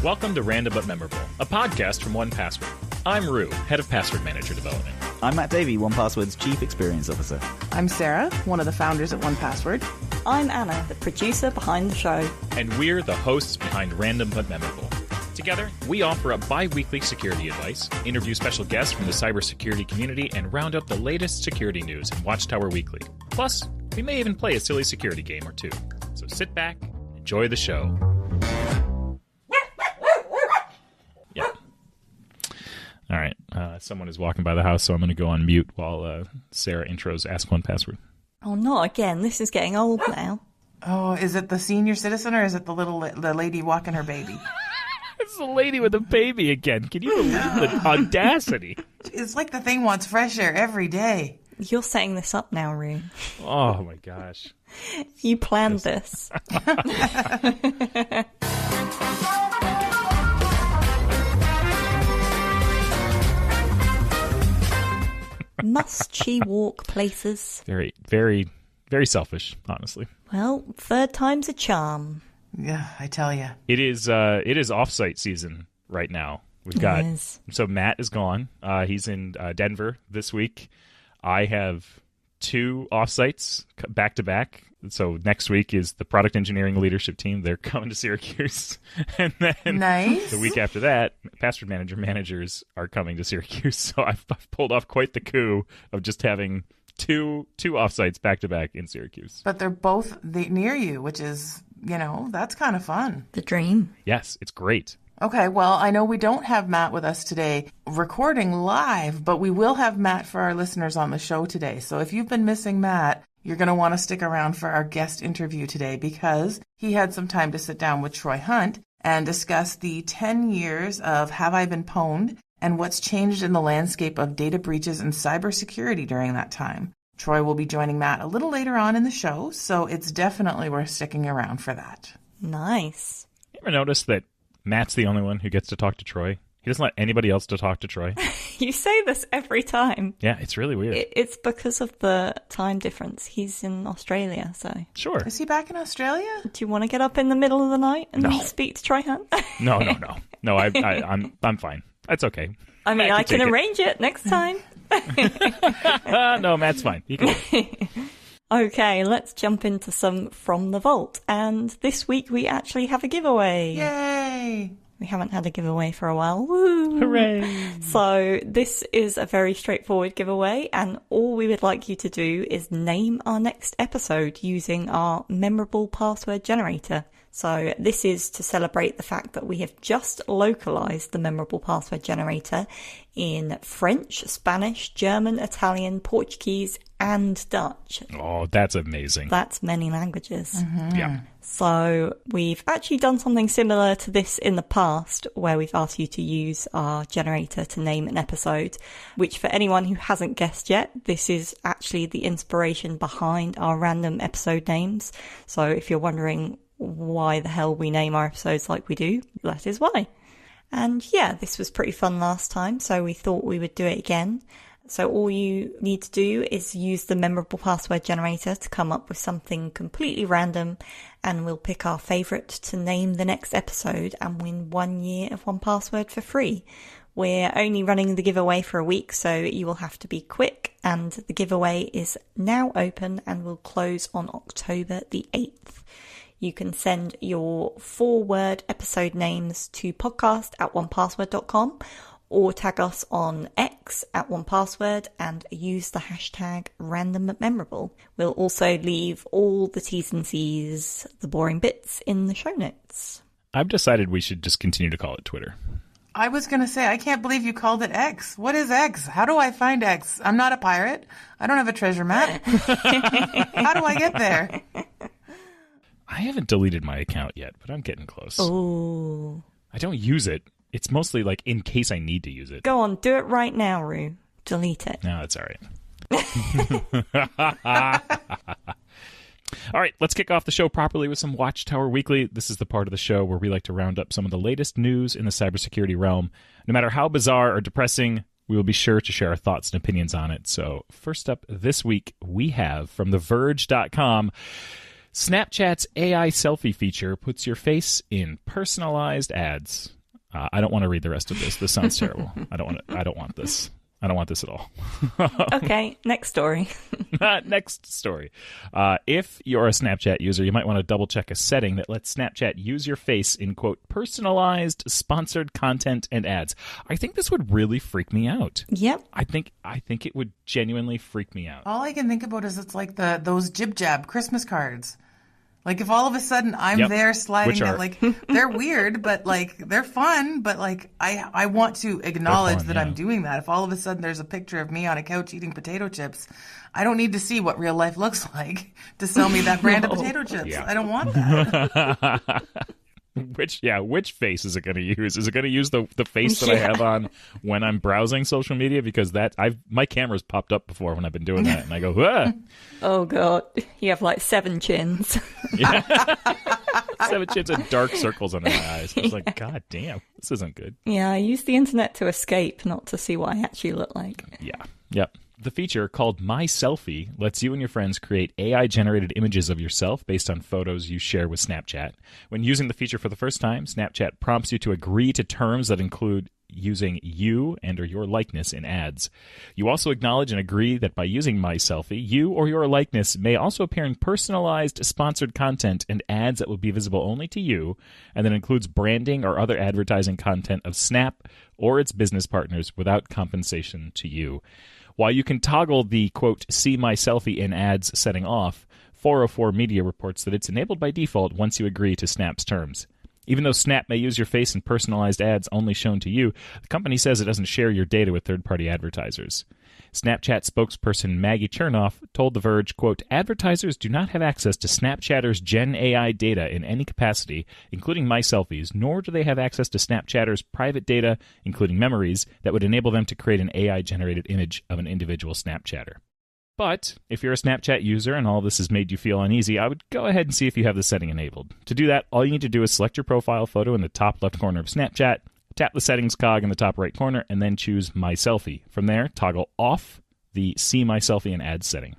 Welcome to Random But Memorable, a podcast from 1Password. I'm Roo, head of password manager development. I'm Matt Davey, 1Password's Chief Experience Officer. I'm Sarah, one of the founders at 1Password. I'm Anna, the producer behind the show. And we're the hosts behind Random But Memorable. Together, we offer up bi-weekly security advice, interview special guests from the cybersecurity community, and round up the latest security news in Watchtower Weekly. Plus, we may even play a silly security game or two. So sit back and enjoy the show. Yeah. All right. Someone is walking by the house, so I'm going to go on mute while Sarah intros Ask 1Password. Oh, not again. This is getting old now. Oh, is it the senior citizen or is it the lady walking her baby? It's the lady with the baby again. Can you believe the audacity? It's like the thing wants fresh air every day. You're setting this up now, Roo. Oh, my gosh. You planned this. Must she walk places? Very, very, very selfish, honestly. Well, third time's a charm. Yeah, I tell you. It is offsite season right now. We've got so Matt is gone. He's in Denver this week. I have 2 offsites back to back. So next week is the product engineering leadership team. They're coming to Syracuse, and then nice. The week after that, password managers are coming to Syracuse. So I've pulled off quite the coup of just having two offsites back to back in Syracuse. But they're both near you, which is, that's kind of fun. The dream. Yes, it's great. Okay, well, I know we don't have Matt with us today recording live, but we will have Matt for our listeners on the show today. So if you've been missing Matt, you're going to want to stick around for our guest interview today because he had some time to sit down with Troy Hunt and discuss the 10 years of Have I Been Pwned and what's changed in the landscape of data breaches and cybersecurity during that time. Troy will be joining Matt a little later on in the show, so it's definitely worth sticking around for that. Nice. You ever notice that Matt's the only one who gets to talk to Troy? He doesn't let anybody else to talk to Troy. You say this every time. Yeah, it's really weird. It's because of the time difference. He's in Australia, so... Sure. Is he back in Australia? Do you want to get up in the middle of the night and speak to Troy Hunt? No. No, I'm fine. That's okay. I mean, I can arrange it next time. No, Matt's fine. He can... Okay, let's jump into some From the Vault. And this week we actually have a giveaway. Yay! We haven't had a giveaway for a while. Woo! Hooray! So this is a very straightforward giveaway, and all we would like you to do is name our next episode using our memorable password generator. So this is to celebrate the fact that we have just localized the memorable password generator in French, Spanish, German, Italian, Portuguese, and Dutch. Oh, that's amazing. That's many languages. Mm-hmm. Yeah. So we've actually done something similar to this in the past where we've asked you to use our generator to name an episode, which for anyone who hasn't guessed yet, this is actually the inspiration behind our random episode names. So if you're wondering why the hell we name our episodes like we do, that is why. And yeah, this was pretty fun last time, so we thought we would do it again. So all you need to do is use the memorable password generator to come up with something completely random, and we'll pick our favourite to name the next episode and win 1 year of 1Password for free. We're only running the giveaway for a week, so you will have to be quick, and the giveaway is now open and will close on October the 8th. You can send your 4-word episode names to podcast@1password.com or tag us on X @1Password and use the hashtag #randommemorable. We'll also leave all the T's and C's, the boring bits, in the show notes. I've decided we should just continue to call it Twitter. I was going to say, I can't believe you called it X. What is X? How do I find X? I'm not a pirate. I don't have a treasure map. How do I get there? I haven't deleted my account yet, but I'm getting close. Oh. I don't use it. It's mostly like in case I need to use it. Go on, do it right now, Roo. Delete it. No, that's all right. All right, let's kick off the show properly with some Watchtower Weekly. This is the part of the show where we like to round up some of the latest news in the cybersecurity realm. No matter how bizarre or depressing, we will be sure to share our thoughts and opinions on it. So first up this week, we have from TheVerge.com, Snapchat's AI selfie feature puts your face in personalized ads. I don't want to read the rest of this. This sounds terrible. I don't want this. I don't want this at all. Okay, next story. Next story. If you're a Snapchat user, you might want to double-check a setting that lets Snapchat use your face in, quote, personalized sponsored content and ads. I think this would really freak me out. Yep. I think it would genuinely freak me out. All I can think about is it's like those jib-jab Christmas cards. Like, if all of a sudden I'm there sliding that, like, they're weird, but, like, they're fun, but, like, I want to acknowledge that I'm doing that. If all of a sudden there's a picture of me on a couch eating potato chips, I don't need to see what real life looks like to sell me that brand of potato chips. Yeah. I don't want that. Which face is it going to use? Is it going to use the face that I have on when I'm browsing social media? Because my camera's popped up before when I've been doing that, and I go, ah! Oh god, you have like 7 chins. 7 chins and dark circles under my eyes. I was like, god damn, this isn't good. Yeah, I use the internet to escape, not to see what I actually look like. Yeah, yep. The feature, called My Selfie, lets you and your friends create AI-generated images of yourself based on photos you share with Snapchat. When using the feature for the first time, Snapchat prompts you to agree to terms that include using you and or your likeness in ads. You also acknowledge and agree that by using My Selfie, you or your likeness may also appear in personalized sponsored content and ads that will be visible only to you, and that includes branding or other advertising content of Snap or its business partners without compensation to you. While you can toggle the, quote, see my selfie in ads setting off, 404 Media reports that it's enabled by default once you agree to Snap's terms. Even though Snap may use your face in personalized ads only shown to you, the company says it doesn't share your data with third-party advertisers. Snapchat spokesperson Maggie Chernoff told The Verge, quote, advertisers do not have access to Snapchatter's Gen AI data in any capacity, including My Selfies, nor do they have access to Snapchatter's private data, including memories, that would enable them to create an AI-generated image of an individual Snapchatter. But if you're a Snapchat user and all this has made you feel uneasy, I would go ahead and see if you have the setting enabled. To do that, all you need to do is select your profile photo in the top left corner of Snapchat, tap the settings cog in the top right corner, and then choose My Selfie. From there, toggle off the See My Selfie in Ads setting.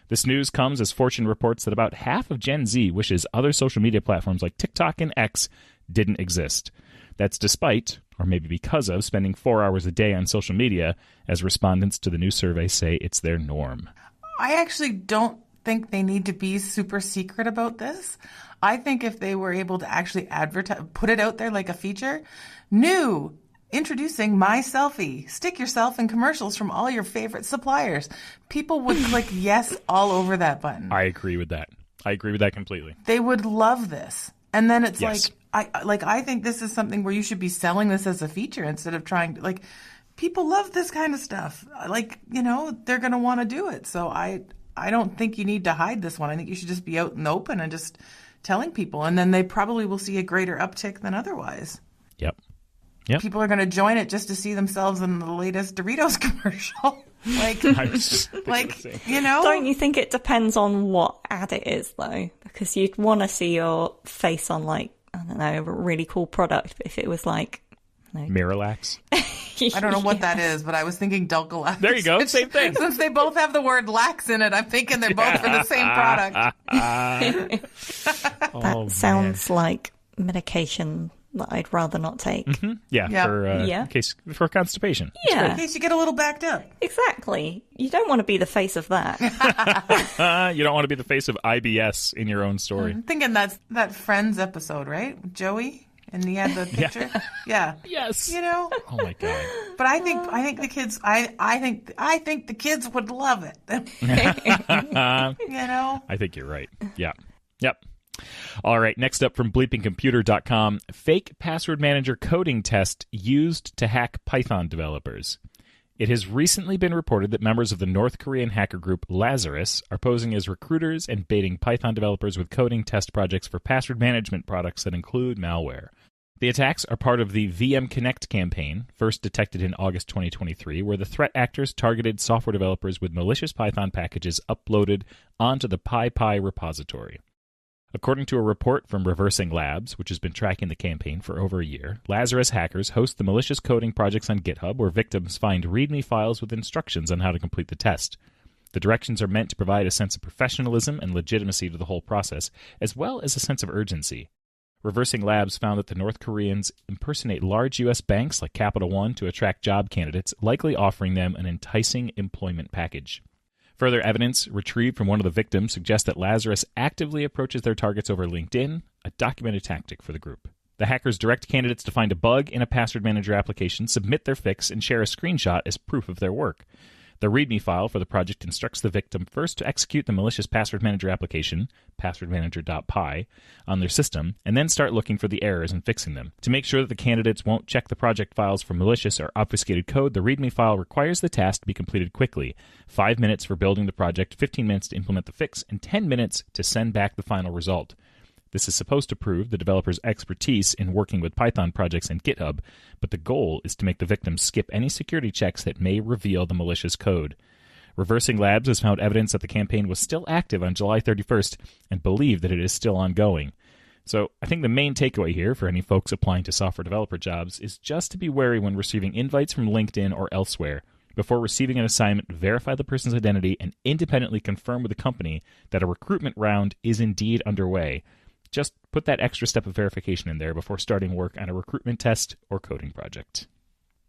This news comes as Fortune reports that about half of Gen Z wishes other social media platforms like TikTok and X didn't exist. That's despite, or maybe because of, spending 4 hours a day on social media, as respondents to the new survey say it's their norm. I actually don't think they need to be super secret about this. I think if they were able to actually advertise, put it out there like a feature, introducing My Selfie. Stick yourself in commercials from all your favorite suppliers. People would click yes all over that button. I agree with that. I agree with that completely. They would love this. And then it's I think this is something where you should be selling this as a feature instead of trying to, like, people love this kind of stuff. Like, they're going to want to do it. So I don't think you need to hide this one. I think you should just be out in the open and just telling people. And then they probably will see a greater uptick than otherwise. Yep. People are going to join it just to see themselves in the latest Doritos commercial. Don't you think it depends on what ad it is, though? Because you'd want to see your face on, like, I don't know, a really cool product. But if it was like Miralax. I don't know what that is, but I was thinking Dulcolax. There you go, same thing. Since they both have the word lax in it, I'm thinking they're both for the same product. That sounds like medication that I'd rather not take. Mm-hmm. Yeah. For constipation. Yeah. In case you get a little backed up. Exactly. You don't want to be the face of that. You don't want to be the face of IBS in your own story. I'm thinking that's that Friends episode, right? Joey? And he had the picture. Yeah. Yes. Oh my god. But I think the kids. I think the kids would love it. I think you're right. Yeah. Yep. All right. Next up from bleepingcomputer.com, fake password manager coding test used to hack Python developers. It has recently been reported that members of the North Korean hacker group Lazarus are posing as recruiters and baiting Python developers with coding test projects for password management products that include malware. The attacks are part of the VM Connect campaign, first detected in August 2023, where the threat actors targeted software developers with malicious Python packages uploaded onto the PyPy repository. According to a report from Reversing Labs, which has been tracking the campaign for over a year, Lazarus hackers host the malicious coding projects on GitHub where victims find README files with instructions on how to complete the test. The directions are meant to provide a sense of professionalism and legitimacy to the whole process, as well as a sense of urgency. Reversing Labs found that the North Koreans impersonate large U.S. banks like Capital One to attract job candidates, likely offering them an enticing employment package. Further evidence retrieved from one of the victims suggests that Lazarus actively approaches their targets over LinkedIn, a documented tactic for the group. The hackers direct candidates to find a bug in a password manager application, submit their fix, and share a screenshot as proof of their work. The README file for the project instructs the victim first to execute the malicious password manager application, passwordmanager.py, on their system, and then start looking for the errors and fixing them. To make sure that the candidates won't check the project files for malicious or obfuscated code, the README file requires the task to be completed quickly. 5 minutes for building the project, 15 minutes to implement the fix, and 10 minutes to send back the final result. This is supposed to prove the developer's expertise in working with Python projects and GitHub, but the goal is to make the victim skip any security checks that may reveal the malicious code. Reversing Labs has found evidence that the campaign was still active on July 31st and believe that it is still ongoing. So I think the main takeaway here for any folks applying to software developer jobs is just to be wary when receiving invites from LinkedIn or elsewhere. Before receiving an assignment, verify the person's identity and independently confirm with the company that a recruitment round is indeed underway. Just put that extra step of verification in there before starting work on a recruitment test or coding project.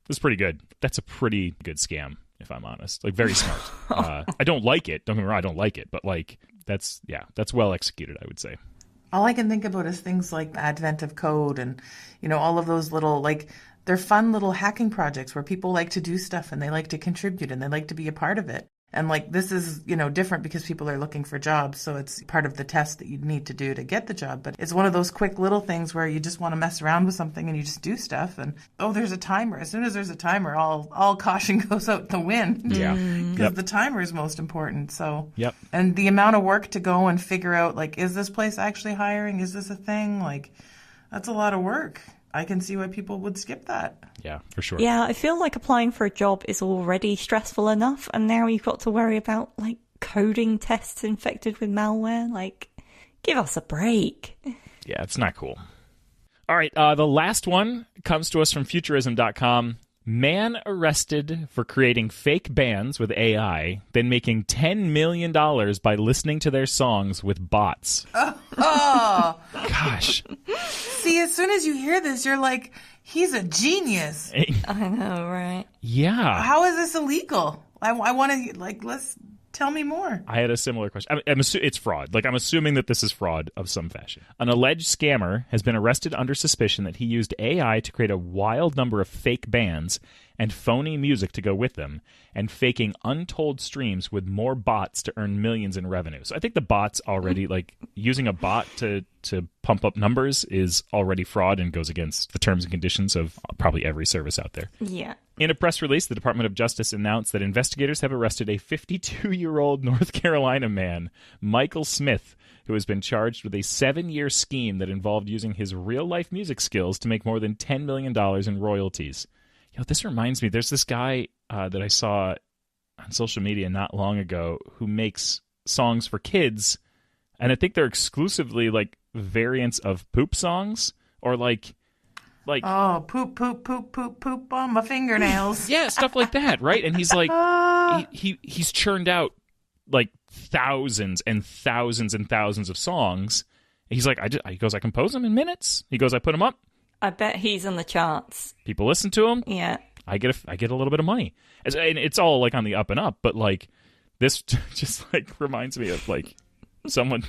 That's pretty good. That's a pretty good scam, if I'm honest. Like, very smart. I don't like it. Don't get me wrong, I don't like it. But, like, that's well executed, I would say. All I can think about is things like the advent of code and, all of those little, like, they're fun little hacking projects where people like to do stuff and they like to contribute and they like to be a part of it. And like this is, different because people are looking for jobs. So it's part of the test that you need to do to get the job. But it's one of those quick little things where you just want to mess around with something and you just do stuff. And, there's a timer. As soon as there's a timer, all caution goes out the wind. Yeah. Because the timer is most important. So, yep. And the amount of work to go and figure out, like, is this place actually hiring? Is this a thing? Like, that's a lot of work. I can see why people would skip that. Yeah, for sure. Yeah, I feel like applying for a job is already stressful enough, and now you've got to worry about, like, coding tests infected with malware. Like, give us a break. Yeah, it's not cool. All right, the last one comes to us from Futurism.com. Man arrested for creating fake bands with AI, then making $10 million by listening to their songs with bots. Oh. Gosh. See, as soon as you hear this, you're like, he's a genius. I know, right? Yeah. How is this illegal? I want to, let's tell me more. I had a similar question. It's fraud. I'm assuming that this is fraud of some fashion. An alleged scammer has been arrested under suspicion that he used AI to create a wild number of fake bands and phony music to go with them, and faking untold streams with more bots to earn millions in revenue. So I think the bots already, using a bot to pump up numbers is already fraud and goes against the terms and conditions of probably every service out there. Yeah. In a press release, the Department of Justice announced that investigators have arrested a 52-year-old North Carolina man, Michael Smith, who has been charged with a 7-year scheme that involved using his real-life music skills to make more than $10 million in royalties. This reminds me, there's this guy that I saw on social media not long ago who makes songs for kids, and I think they're exclusively, variants of poop songs, or oh, poop, poop, poop, poop, poop on my fingernails. Yeah, stuff like that, right? And he's he's churned out thousands and thousands and thousands of songs. He's like, he goes, I compose them in minutes. He goes, I put them up. I bet he's on the charts. People listen to him. Yeah. I get a little bit of money. And it's all on the up and up, but this just reminds me of someone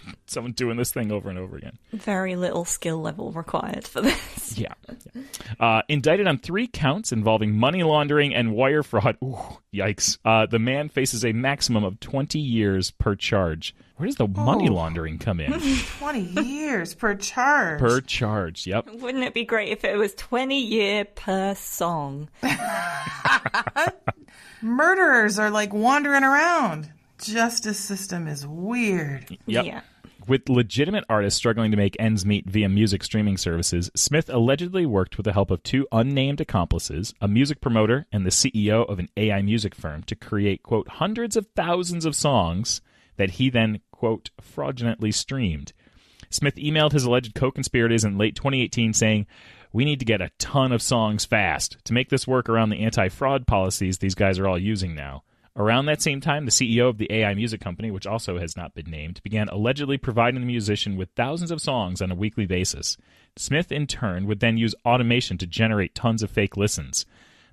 doing this thing over and over again. Very little skill level required for this. Yeah. Indicted on 3 counts involving money laundering and wire fraud. Ooh, yikes. The man faces a maximum of 20 years per charge. Where does the money laundering come in? 20 years per charge. Per charge, yep. Wouldn't it be great if it was 20 year per song? Murderers are wandering around. Justice system is weird. Yep. Yeah. With legitimate artists struggling to make ends meet via music streaming services, Smith allegedly worked with the help of 2 unnamed accomplices, a music promoter and the CEO of an AI music firm, to create, quote, hundreds of thousands of songs that he then, quote, fraudulently streamed. Smith emailed his alleged co-conspirators in late 2018 saying, we need to get a ton of songs fast to make this work around the anti-fraud policies these guys are all using now. Around that same time, the CEO of the AI music company, which also has not been named, began allegedly providing the musician with thousands of songs on a weekly basis. Smith, in turn, would then use automation to generate tons of fake listens.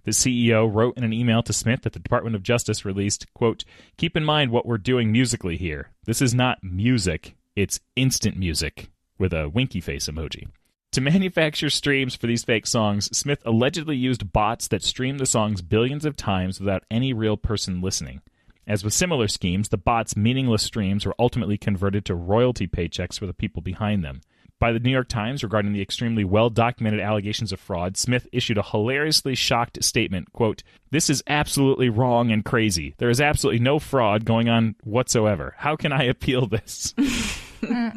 The CEO wrote in an email to Smith that the Department of Justice released, quote, "Keep in mind what we're doing musically here. This is not music, it's instant music," with a winky face emoji. To manufacture streams for these fake songs, Smith allegedly used bots that streamed the songs billions of times without any real person listening. As with similar schemes, the bots' meaningless streams were ultimately converted to royalty paychecks for the people behind them. By the New York Times regarding the extremely well-documented allegations of fraud, Smith issued a hilariously shocked statement, quote, "This is absolutely wrong and crazy. There is absolutely no fraud going on whatsoever. How can I appeal this?"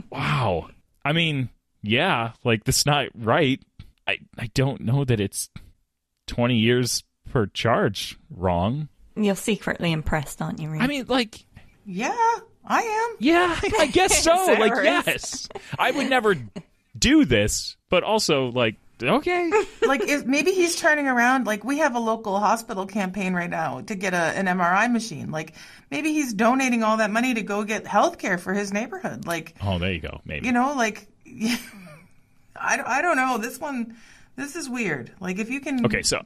Wow. I mean, yeah, like, that's not right. I don't know that it's 20 years per charge wrong. You're secretly impressed, aren't you, Roo? I mean, like... Yeah, I am. Yeah, I guess so. Like, yes. I would never do this, but also, like, okay. Like, maybe he's turning around. Like, we have a local hospital campaign right now to get an MRI machine. Like, maybe he's donating all that money to go get health care for his neighborhood. Like, oh, there you go. Maybe. You know, like, I don't know. This is weird. Like, if you can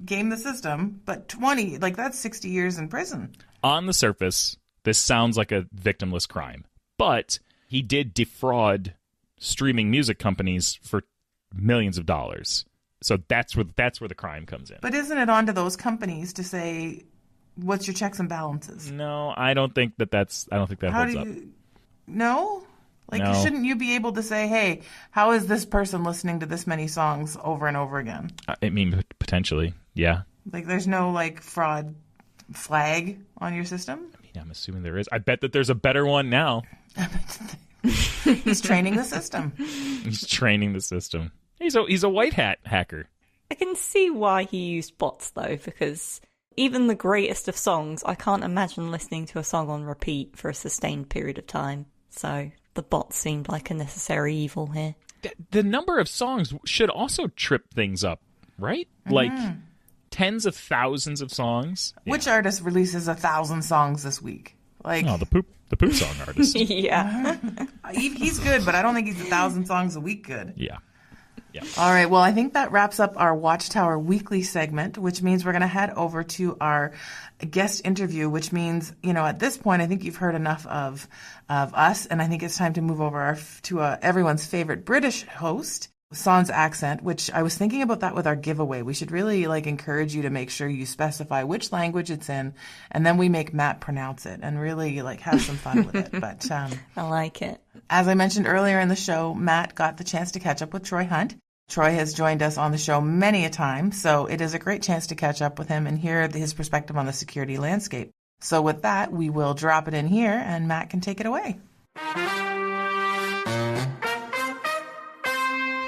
game the system, but 20, like, that's 60 years in prison. On the surface, this sounds like a victimless crime, but he did defraud streaming music companies for millions of dollars. So that's where the crime comes in. But isn't it on to those companies to say, what's your checks and balances? No, I don't think that holds up. No? Like, no. Shouldn't you be able to say, hey, how is this person listening to this many songs over and over again? I mean, potentially, yeah. Like, there's no, like, fraud flag on your system? I mean, I'm assuming there is. I bet that there's a better one now. He's training the system. He's training the system. He's a white hat hacker. I can see why he used bots, though, because even the greatest of songs, I can't imagine listening to a song on repeat for a sustained period of time. So the bot seemed like a necessary evil here. The number of songs should also trip things up, right? Mm-hmm. Like tens of thousands of songs. Which artist releases 1,000 songs this week? Like, the poop song artist. Yeah. He's good, but I don't think he's 1,000 songs a week good. Yeah. All right. Well, I think that wraps up our Watchtower Weekly segment, which means we're going to head over to our guest interview, which means, at this point, I think you've heard enough of us, and I think it's time to move over to everyone's favorite British host, sans accent, which I was thinking about that with our giveaway. We should really encourage you to make sure you specify which language it's in, and then we make Matt pronounce it and really have some fun with it. But I like it. As I mentioned earlier in the show, Matt got the chance to catch up with Troy Hunt. Troy has joined us on the show many a time, so it is a great chance to catch up with him and hear his perspective on the security landscape. So with that, we will drop it in here, and Matt can take it away.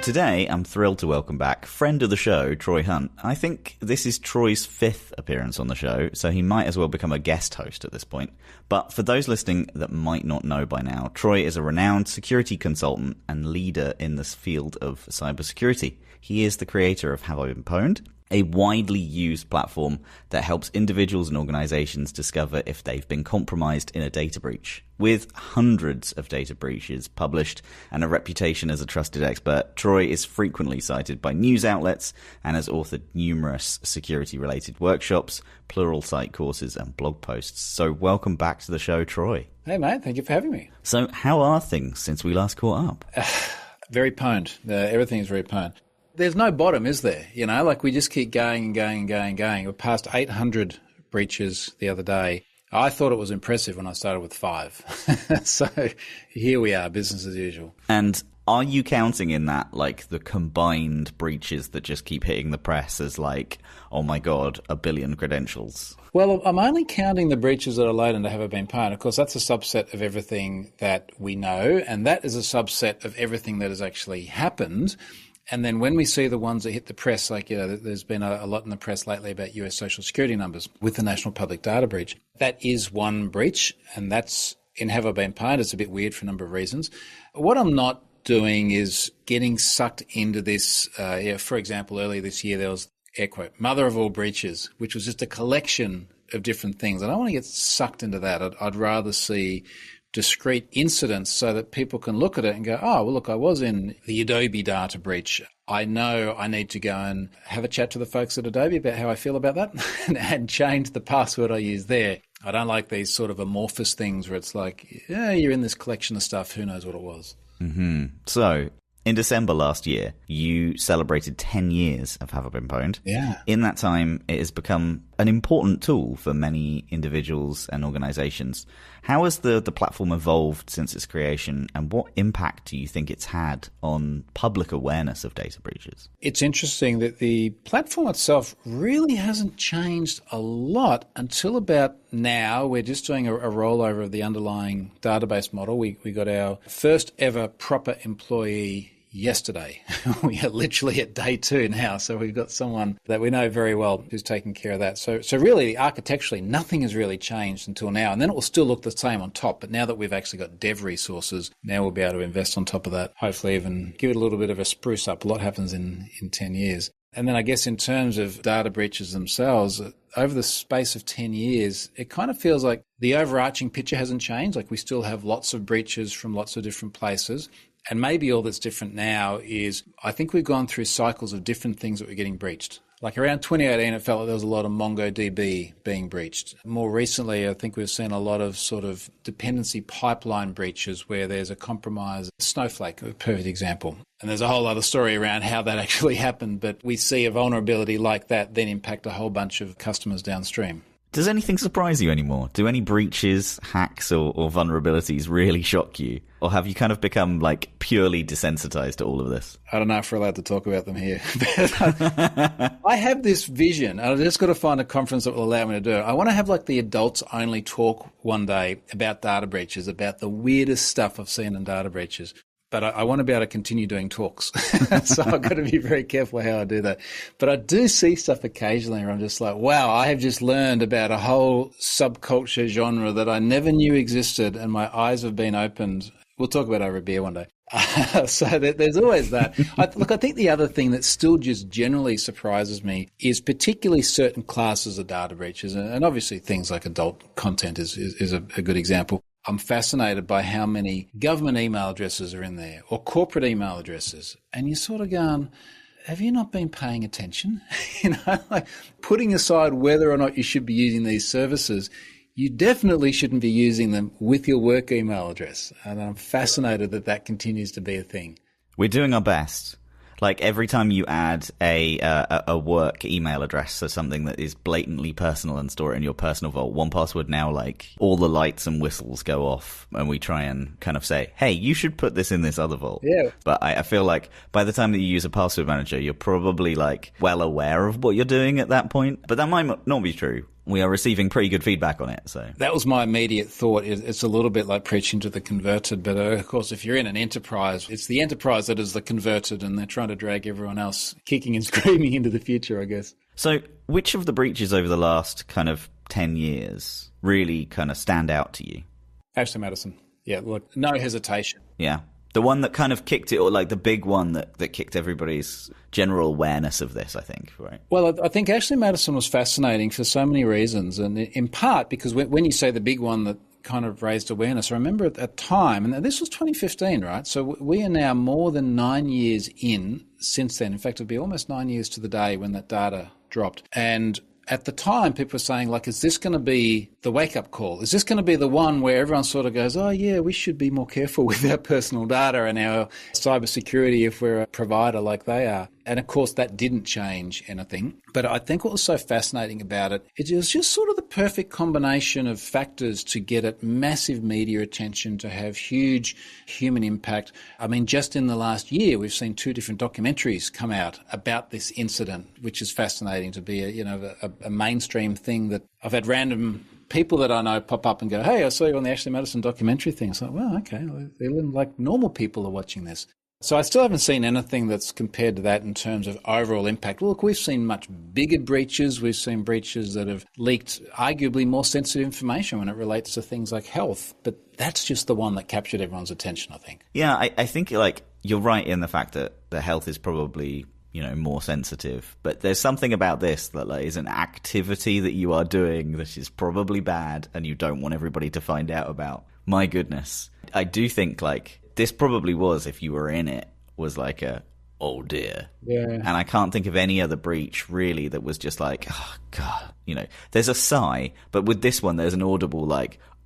Today, I'm thrilled to welcome back friend of the show, Troy Hunt. I think this is Troy's 5th appearance on the show, so he might as well become a guest host at this point. But for those listening that might not know by now, Troy is a renowned security consultant and leader in this field of cybersecurity. He is the creator of Have I Been Pwned?, a widely used platform that helps individuals and organizations discover if they've been compromised in a data breach. With hundreds of data breaches published and a reputation as a trusted expert, Troy is frequently cited by news outlets and has authored numerous security-related workshops, plural site courses, and blog posts. So welcome back to the show, Troy. Hey, mate. Thank you for having me. So how are things since we last caught up? Very pwned. Everything is very pwned. There's no bottom, is there? We just keep going and going and going and going. We're past 800 breaches the other day. I thought it was impressive when I started with 5. So here we are, business as usual. And are you counting in that, the combined breaches that just keep hitting the press as oh my God, 1 billion credentials? Well, I'm only counting the breaches that are laid into Have I Been Pwned. Of course, that's a subset of everything that we know, and that is a subset of everything that has actually happened. And then when we see the ones that hit the press, there's been a lot in the press lately about US social security numbers with the National Public Data breach. That is one breach, and that's in Have I Been Pwned. It's a bit weird for a number of reasons. What I'm not doing is getting sucked into this. For example, earlier this year, there was, air quote, mother of all breaches, which was just a collection of different things. I don't want to get sucked into that. I'd rather see discrete incidents so that people can look at it and go, oh, well, look, I was in the Adobe data breach. I know I need to go and have a chat to the folks at Adobe about how I feel about that and change the password I use there. I don't like these sort of amorphous things where it's like, yeah, you're in this collection of stuff. Who knows what it was? Mm-hmm. So in December last year, you celebrated 10 years of Have I Been Pwned. Yeah. In that time, it has become an important tool for many individuals and organizations. How has the platform evolved since its creation, and what impact do you think it's had on public awareness of data breaches? It's interesting that the platform itself really hasn't changed a lot until about now. We're just doing a rollover of the underlying database model. We got our first ever proper employee yesterday. We are literally at day 2 now. So we've got someone that we know very well who's taking care of that. So really, architecturally, nothing has really changed until now. And then it will still look the same on top. But now that we've actually got dev resources, now we'll be able to invest on top of that. Hopefully even give it a little bit of a spruce up. A lot happens in 10 years. And then I guess in terms of data breaches themselves, over the space of 10 years, it kind of feels like the overarching picture hasn't changed. Like we still have lots of breaches from lots of different places. And maybe all that's different now is I think we've gone through cycles of different things that were getting breached. Like around 2018, it felt like there was a lot of MongoDB being breached. More recently, I think we've seen a lot of sort of dependency pipeline breaches where there's a compromise. Snowflake, a perfect example. And there's a whole other story around how that actually happened. But we see a vulnerability like that then impact a whole bunch of customers downstream. Does anything surprise you anymore? Do any breaches, hacks, or vulnerabilities really shock you? Or have you kind of become like purely desensitized to all of this? I don't know if we're allowed to talk about them here. I have this vision. I've just got to find a conference that will allow me to do it. I want to have like the adults only talk one day about data breaches, about the weirdest stuff I've seen in data breaches. But I want to be able to continue doing talks. So I've got to be very careful how I do that. But I do see stuff occasionally where I'm just like, wow, I have just learned about a whole subculture genre that I never knew existed, and my eyes have been opened. We'll talk about it over a beer one day. So there's always that. I think the other thing that still just generally surprises me is particularly certain classes of data breaches. And obviously things like adult content is a good example. I'm fascinated by how many government email addresses are in there or corporate email addresses. And you're sort of going, have you not been paying attention? Like putting aside whether or not you should be using these services, you definitely shouldn't be using them with your work email address. And I'm fascinated that continues to be a thing. We're doing our best. Like every time you add a work email address or something that is blatantly personal and store it in your personal vault, 1Password now, like all the lights and whistles go off and we try and kind of say, hey, you should put this in this other vault. Yeah. But I feel like by the time that you use a password manager, you're probably like well aware of what you're doing at that point. But that might not be true. We are receiving pretty good feedback on it. So that was my immediate thought. It's a little bit like preaching to the converted. But of course, if you're in an enterprise, it's the enterprise that is the converted, and they're trying to drag everyone else kicking and screaming into the future, I guess. So which of the breaches over the last kind of 10 years really kind of stand out to you? Ashley Madison. Yeah, look, no hesitation. Yeah. The one that kind of kicked it, or like the big one that kicked everybody's general awareness of this, I think, right? Well, I think Ashley Madison was fascinating for so many reasons, and in part because when you say the big one that kind of raised awareness, I remember at that time, and this was 2015, right? So we are now more than 9 years in since then. In fact, it'll be almost 9 years to the day when that data dropped. And at the time, people were saying, like, is this going to be the wake-up call? Is this going to be the one where everyone sort of goes, oh, yeah, we should be more careful with our personal data and our cybersecurity if we're a provider like they are? And, of course, that didn't change anything. But I think what was so fascinating about it, it was just sort of the perfect combination of factors to get it massive media attention, to have huge human impact. I mean, just in the last year, we've seen 2 different documentaries come out about this incident, which is fascinating to be a mainstream thing that I've had random people that I know pop up and go, hey, I saw you on the Ashley Madison documentary thing. It's like, well, okay, like normal people are watching this. So I still haven't seen anything that's compared to that in terms of overall impact. Look, we've seen much bigger breaches. We've seen breaches that have leaked arguably more sensitive information when it relates to things like health. But that's just the one that captured everyone's attention, I think. Yeah, I think like you're right in the fact that the health is probably more sensitive. But there's something about this that is an activity that you are doing that is probably bad and you don't want everybody to find out about. My goodness. I do think this probably was, if you were in it, was oh dear. Yeah. And I can't think of any other breach really that was just oh God, there's a sigh, but with this one there's an audible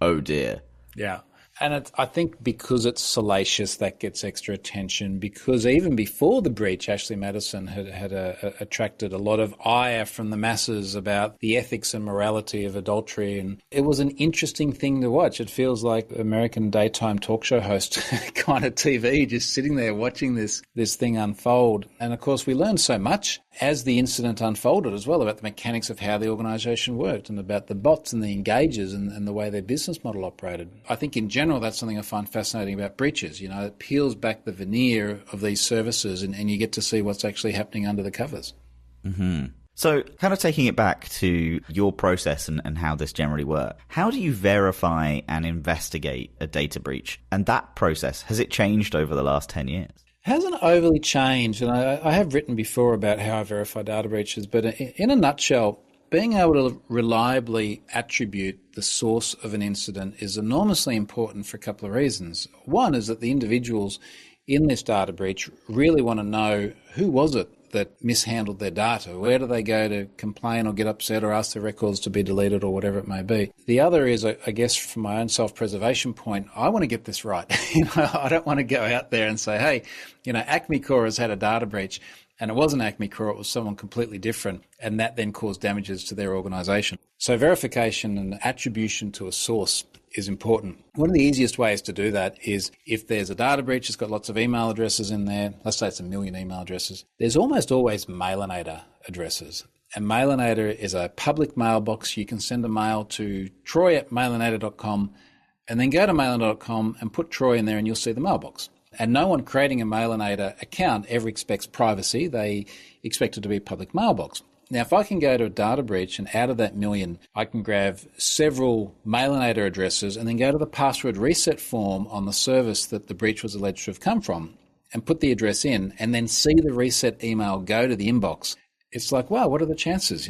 oh dear. Yeah. And I think because it's salacious, that gets extra attention, because even before the breach, Ashley Madison had attracted a lot of ire from the masses about the ethics and morality of adultery. And it was an interesting thing to watch. It feels like American daytime talk show host kind of TV, just sitting there watching this thing unfold. And of course, we learned so much as the incident unfolded as well about the mechanics of how the organisation worked and about the bots and the engagers and the way their business model operated. I think in general, that's something I find fascinating about breaches. It peels back the veneer of these services and you get to see what's actually happening under the covers. Mm-hmm. So kind of taking it back to your process and how this generally works, how do you verify and investigate a data breach? And that process, has it changed over the last 10 years? Hasn't overly changed, and I have written before about how I verify data breaches, but in a nutshell, being able to reliably attribute the source of an incident is enormously important for a couple of reasons. One is that the individuals in this data breach really want to know who was it that mishandled their data. Where do they go to complain or get upset or ask their records to be deleted or whatever it may be? The other is, I guess, from my own self-preservation point, I want to get this right. I don't want to go out there and say, hey, Acme Core has had a data breach. And it wasn't Acme Core, it was someone completely different, and that then caused damages to their organisation. So verification and attribution to a source is important. One of the easiest ways to do that is if there's a data breach, it's got lots of email addresses in there, let's say it's 1 million email addresses, there's almost always Mailinator addresses. And Mailinator is a public mailbox. You can send a mail to troy@mailinator.com and then go to mailinator.com and put Troy in there and you'll see the mailbox. And no one creating a Mailinator account ever expects privacy. They expect it to be a public mailbox. Now, if I can go to a data breach and out of that 1 million, I can grab several Mailinator addresses and then go to the password reset form on the service that the breach was alleged to have come from and put the address in and then see the reset email go to the inbox. It's wow, what are the chances?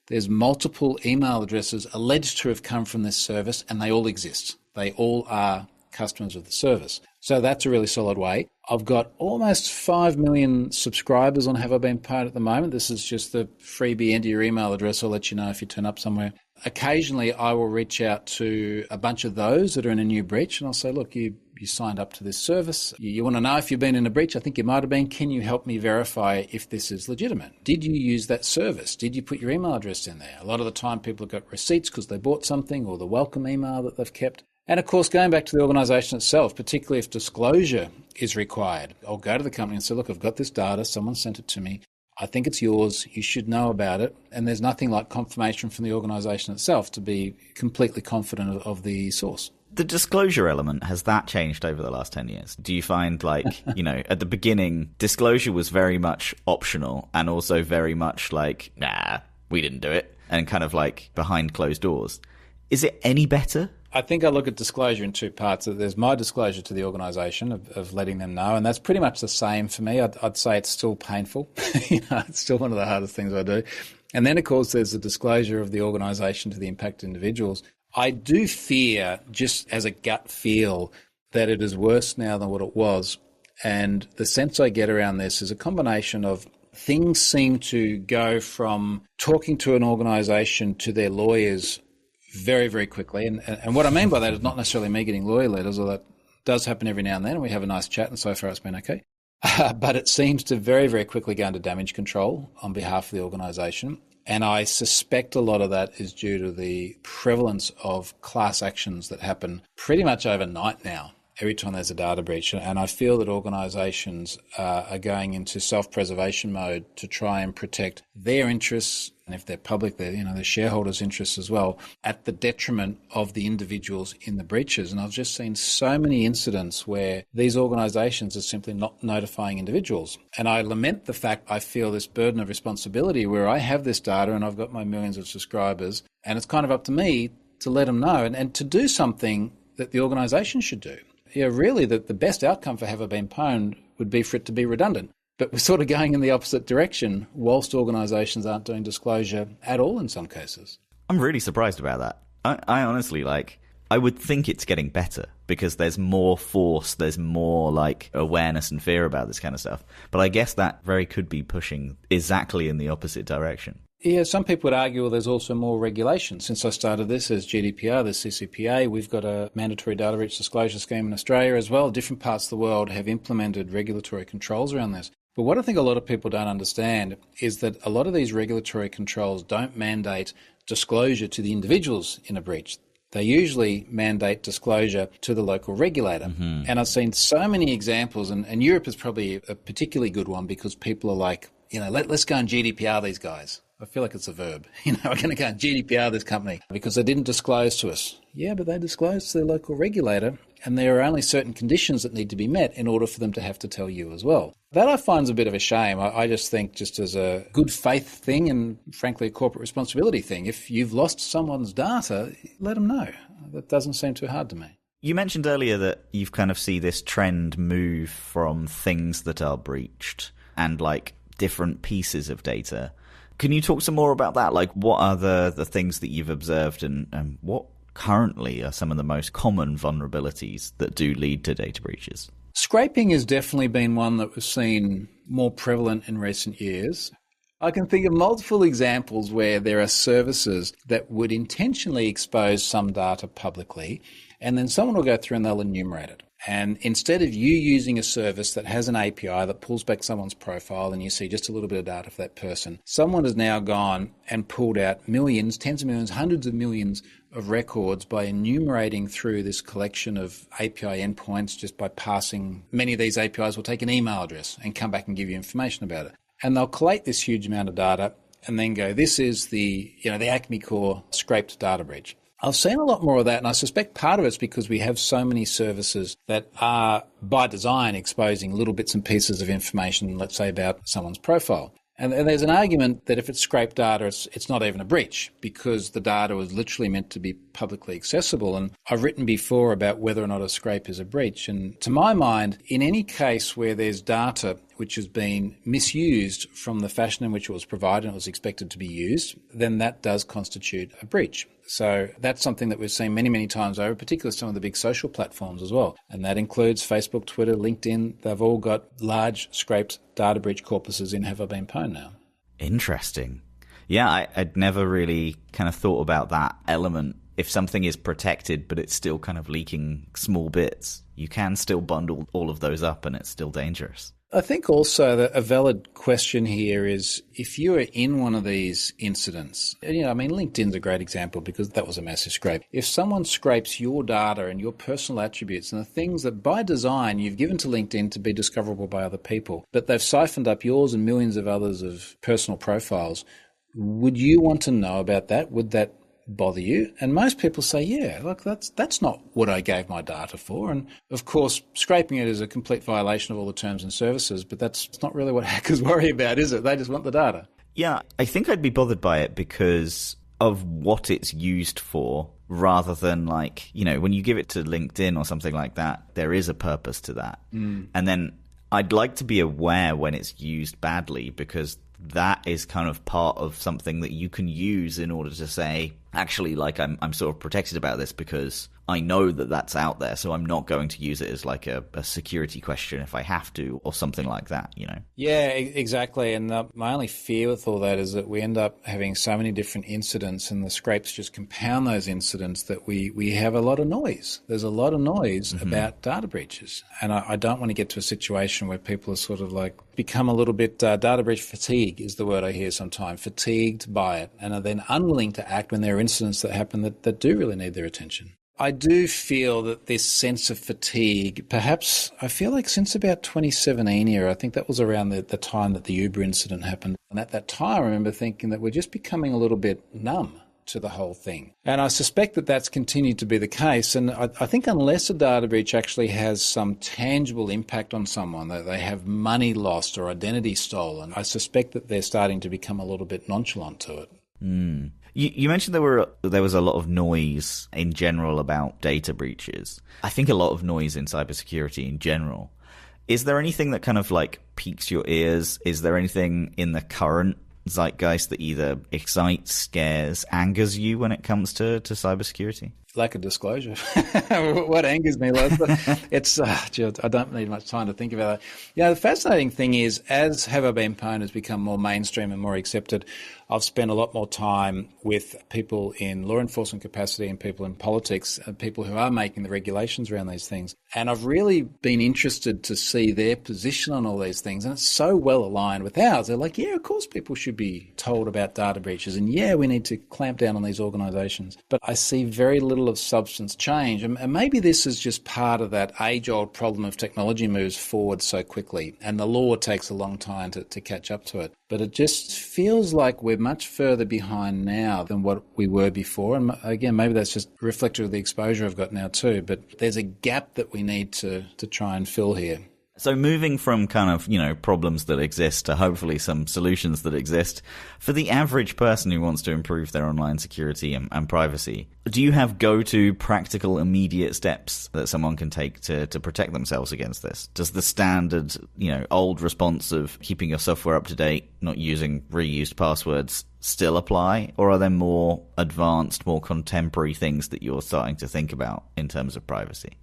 There's multiple email addresses alleged to have come from this service and they all exist. They all are customers of the service. So that's a really solid way. I've got almost 5 million subscribers on Have I Been Pwned at the moment. This is just the freebie, enter your email address. I'll let you know if you turn up somewhere. Occasionally, I will reach out to a bunch of those that are in a new breach and I'll say, look, you signed up to this service. You want to know if you've been in a breach? I think you might have been. Can you help me verify if this is legitimate? Did you use that service? Did you put your email address in there? A lot of the time people have got receipts because they bought something or the welcome email that they've kept. And of course, going back to the organisation itself, particularly if disclosure is required, I'll go to the company and say, look, I've got this data. Someone sent it to me. I think it's yours. You should know about it. And there's nothing like confirmation from the organisation itself to be completely confident of the source. The disclosure element, has that changed over the last 10 years? Do you find at the beginning, disclosure was very much optional and also very much nah, we didn't do it, and kind of behind closed doors. Is it any better? I think I look at disclosure in two parts. There's my disclosure to the organisation of letting them know, and that's pretty much the same for me. I'd say it's still painful. It's still one of the hardest things I do. And then, of course, there's the disclosure of the organisation to the impacted individuals. I do fear, just as a gut feel, that it is worse now than what it was. And the sense I get around this is a combination of things seem to go from talking to an organisation to their lawyers very, very quickly. And what I mean by that is not necessarily me getting lawyer letters, although that does happen every now and then, and we have a nice chat, and so far it's been okay. But it seems to very, very quickly go into damage control on behalf of the organisation. And I suspect a lot of that is due to the prevalence of class actions that happen pretty much overnight now, every time there's a data breach. And I feel that organisations are going into self-preservation mode to try and protect their interests, and if they're public, their shareholders' interests as well, at the detriment of the individuals in the breaches. And I've just seen so many incidents where these organisations are simply not notifying individuals. And I lament the fact I feel this burden of responsibility where I have this data and I've got my millions of subscribers, and it's kind of up to me to let them know and to do something that the organisation should do. Really, the best outcome for Have I Been Pwned would be for it to be redundant. But we're sort of going in the opposite direction, whilst organisations aren't doing disclosure at all in some cases. I'm really surprised about that. I honestly, I would think it's getting better because there's more force, there's more awareness and fear about this kind of stuff. But I guess that very could be pushing exactly in the opposite direction. Yeah, some people would argue, well, there's also more regulation. Since I started this, there's GDPR, there's CCPA, we've got a mandatory data breach disclosure scheme in Australia as well. Different parts of the world have implemented regulatory controls around this. But what I think a lot of people don't understand is that a lot of these regulatory controls don't mandate disclosure to the individuals in a breach. They usually mandate disclosure to the local regulator. Mm-hmm. And I've seen so many examples, and Europe is probably a particularly good one because people are like, let's go and GDPR these guys. I feel like it's a verb. We're going to go and GDPR this company because they didn't disclose to us. Yeah, but they disclosed to their local regulator, and there are only certain conditions that need to be met in order for them to have to tell you as well. That I find is a bit of a shame. I just think just as a good faith thing and frankly a corporate responsibility thing, if you've lost someone's data, let them know. That doesn't seem too hard to me. You mentioned earlier that you've kind of see this trend move from things that are breached and different pieces of data. Can you talk some more about that? What are the things that you've observed and what currently are some of the most common vulnerabilities that do lead to data breaches? Scraping has definitely been one that we've seen more prevalent in recent years. I can think of multiple examples where there are services that would intentionally expose some data publicly, and then someone will go through and they'll enumerate it. And instead of you using a service that has an API that pulls back someone's profile and you see just a little bit of data for that person, someone has now gone and pulled out millions, tens of millions, hundreds of millions of records by enumerating through this collection of API endpoints just by passing. Many of these APIs will take an email address and come back and give you information about it. And they'll collate this huge amount of data and then go, this is the Acme Core scraped data breach. I've seen a lot more of that, and I suspect part of it's because we have so many services that are, by design, exposing little bits and pieces of information, let's say, about someone's profile. And there's an argument that if it's scraped data, it's not even a breach because the data was literally meant to be publicly accessible. And I've written before about whether or not a scrape is a breach. And to my mind, in any case where there's data which has been misused from the fashion in which it was provided and it was expected to be used, then that does constitute a breach. So that's something that we've seen many, many times over, particularly some of the big social platforms as well. And that includes Facebook, Twitter, LinkedIn. They've all got large scraped data breach corpuses in Have I Been Pwned now. Interesting. Yeah, I'd never really kind of thought about that element. If something is protected, but it's still kind of leaking small bits, you can still bundle all of those up and it's still dangerous. I think also that a valid question here is if you are in one of these incidents, LinkedIn's a great example because that was a massive scrape. If someone scrapes your data and your personal attributes and the things that by design you've given to LinkedIn to be discoverable by other people, but they've siphoned up yours and millions of others of personal profiles, would you want to know about that? Would that bother you? And most people say, yeah, look, that's not what I gave my data for. And of course, scraping it is a complete violation of all the terms and services, but that's not really what hackers worry about, is it? They just want the data. Yeah, I think I'd be bothered by it because of what it's used for rather than when you give it to LinkedIn or something like that, there is a purpose to that. And then I'd like to be aware when it's used badly because that is kind of part of something that you can use in order to say, actually, I'm sort of protected about this because I know that that's out there, so I'm not going to use it as a security question if I have to or something like that, Yeah, exactly. And my only fear with all that is that we end up having so many different incidents and the scrapes just compound those incidents that we have a lot of noise. There's a lot of noise about data breaches. And I don't want to get to a situation where people are sort of become a little bit data breach fatigue is the word I hear sometimes, fatigued by it, and are then unwilling to act when there are incidents that happen that do really need their attention. I do feel that this sense of fatigue, perhaps I feel like since about 2017 era, I think that was around the time that the Uber incident happened. And at that time, I remember thinking that we're just becoming a little bit numb to the whole thing. And I suspect that that's continued to be the case. And I think unless a data breach actually has some tangible impact on someone, that they have money lost or identity stolen, I suspect that they're starting to become a little bit nonchalant to it. You mentioned there was a lot of noise in general about data breaches. I think a lot of noise in cybersecurity in general. Is there anything that kind of like piques your ears? Is there anything in the current zeitgeist that either excites, scares, angers you when it comes to cybersecurity? Lack of disclosure. What angers me, it's I don't need much time to think about that. The fascinating thing is, as Have I Been Pwned has become more mainstream and more accepted, I've spent a lot more time with people in law enforcement capacity and people in politics, and people who are making the regulations around these things. And I've really been interested to see their position on all these things. And it's so well aligned with ours. They're like, yeah, of course people should be told about data breaches. And yeah, we need to clamp down on these organisations. But I see very little of substance change. And maybe this is just part of that age-old problem of technology moves forward so quickly. And the law takes a long time to catch up to it. But it just feels like we're much further behind now than what we were before. And again, maybe that's just reflective of the exposure I've got now too. But there's a gap that we need to try and fill here. So moving from kind of, problems that exist to hopefully some solutions that exist, for the average person who wants to improve their online security and privacy, do you have go-to practical immediate steps that someone can take to protect themselves against this? Does the standard, old response of keeping your software up to date, not using reused passwords still apply? Or are there more advanced, more contemporary things that you're starting to think about in terms of privacy?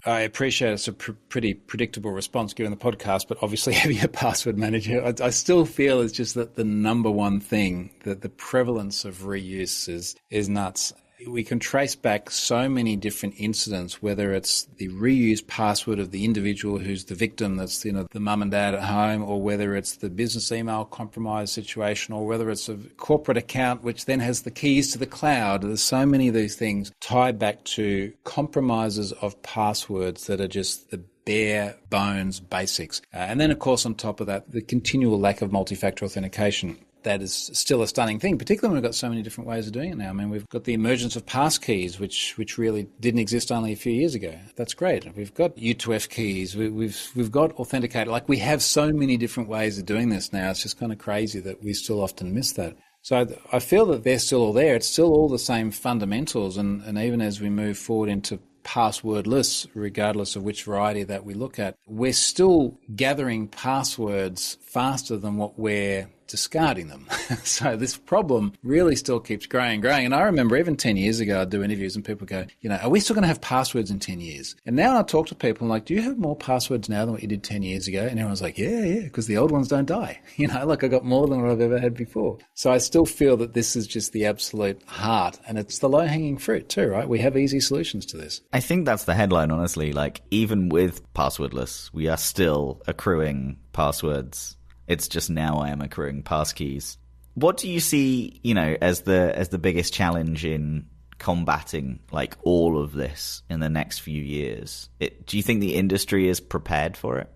I appreciate it's a pretty predictable response given the podcast, but obviously having a password manager, I still feel it's just that the number one thing, that the prevalence of reuse is nuts. We can trace back so many different incidents, whether it's the reused password of the individual who's the victim, that's the mum and dad at home, or whether it's the business email compromise situation, or whether it's a corporate account which then has the keys to the cloud. There's so many of these things tied back to compromises of passwords that are just the bare bones basics. And then, of course, on top of that, the continual lack of multi-factor authentication. That is still a stunning thing, particularly when we've got so many different ways of doing it now. I mean, we've got the emergence of passkeys, which really didn't exist only a few years ago. That's great. We've got U2F keys. We've got authenticator. Like, we have so many different ways of doing this now. It's just kind of crazy that we still often miss that. So I feel that they're still all there. It's still all the same fundamentals. And even as we move forward into passwordless, regardless of which variety that we look at, we're still gathering passwords faster than what we're discarding them. So this problem really still keeps growing. And I remember even 10 years ago, I'd do interviews and people go, are we still going to have passwords in 10 years? And now I talk to people, I'm like, do you have more passwords now than what you did 10 years ago? And everyone's like, yeah, because the old ones don't die. Like I got more than what I've ever had before. So I still feel that this is just the absolute heart, and it's the low-hanging fruit too, right? We have easy solutions to this. I think that's the headline, honestly. Like, even with passwordless, we are still accruing passwords. It's just now I am accruing passkeys. What do you see, as the biggest challenge in combating like all of this in the next few years? Do you think the industry is prepared for it?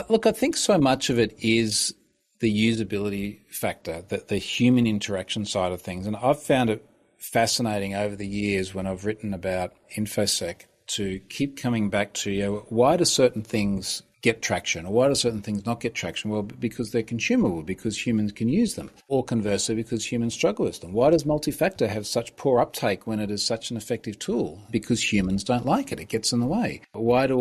Look, I think so much of it is the usability factor, the human interaction side of things. And I've found it fascinating over the years when I've written about InfoSec to keep coming back to, why do certain things get traction, or why do certain things not get traction? Well, because they're consumable, because humans can use them, or conversely, because humans struggle with them. Why does multi-factor have such poor uptake when it is such an effective tool? Because humans don't like it. It gets in the way. Why do